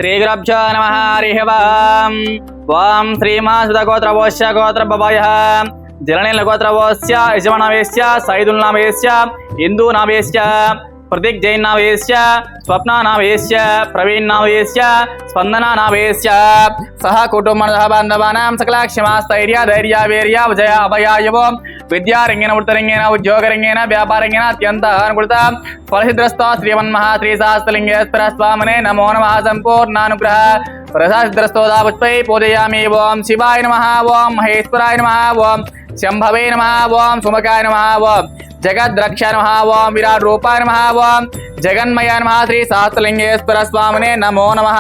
श्रीगुरुभ्यो नमः हरिः ओम्। ओं श्रीमासुतगोत्रवोस्य गोत्रभवयः जलनीलगोत्रवोस्य यजमानवेस्य सैदुल्नामवेस्य हिन्दूनामवेस्य प्रतीक जैनामवेस्य स्वप्नानामवेस्य प्रवीणनामवेस्य स्पन्दनानामवेस्य सह कुटुम्बसह बान्धवानां सकलक्षमास्थैर्य धैर्य वीर्य विजय अभयायवो विद्यारंगेन वृत्तरंगेन उद्योगरंगेन व्यापारंगेन अत्यंत अनुकूलत फलसिद्रस्त श्रीमन्महा श्रीशास्त्रलिंगेश्वर स्वामिने नमो नमः। संपूर्णानुग्रह प्रसादसिद्रस्तोदा पुष्पै पूजयामि। ओं शिवाय नमः, ओं महेश्वराय नमः, ओं शंभवे नमः, ओं सुमकाय नमः, ओं जगद्रक्षाय नमः, ओं विराट रूपाय नमः, ओं जगन्मयाय नमः। श्री शास्त्रलिंगेश्वर स्वामिने नमो नमः।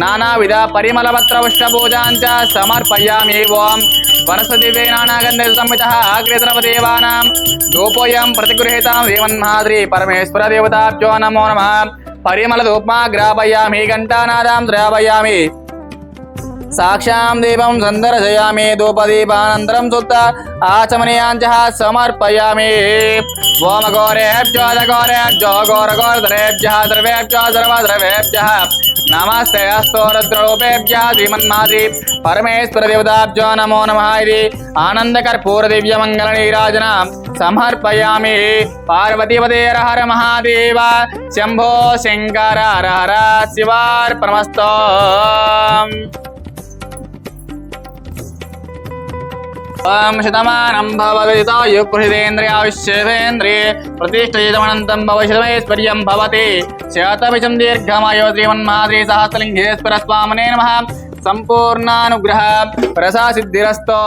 नानाविध परिमलपत्र पुष्पपूजाञ्च समर्पयामि। ओं वनस्पतिवेनानागन्धसंहितः अग्रेसरवदेवानां धूपोऽयं प्रतिगृहीतां श्रीमन्महाद्रि परमेश्वर देवताभ्यो नमो नमः। परिमलधूपमा ग्रापयामि, घण्टानादां श्रावयामि, साक्षां दीपं सन्दर्शयामि, धूपदीपानन्तरं शुद्ध आचमनीयाञ्च समर्पयामि। ओम घोरेभ्यो घोरेभ्यो घोरघोरधरेभ्यः सर्वेभ्यो सर्वधर्मेभ्यः नमस्ते अस्तु रुद्ररूपेभ्यः श्रीमन्माद्रि परमेश्वर देवताभ्यो नमो नमः। इति आनन्दकर्पूर दिव्यमङ्गलनीराजनां समर्पयामि। पार्वतीपते हर हर महादेव शंभो शंकर हर हर शिवार्पणमस्तु। ओं शतमानं भवति पुरुषेन्द्रियाविश्वेन्द्रिये प्रतिष्ठितमनन्तं भविष्यमेश्वर्यं भवति शतमिषं दीर्घमायो श्रीमन्महाद्रि सहस्रलिंगेश्वर स्वामिने नमः। संपूर्णानुग्रह प्रसासिद्धिरस्तु।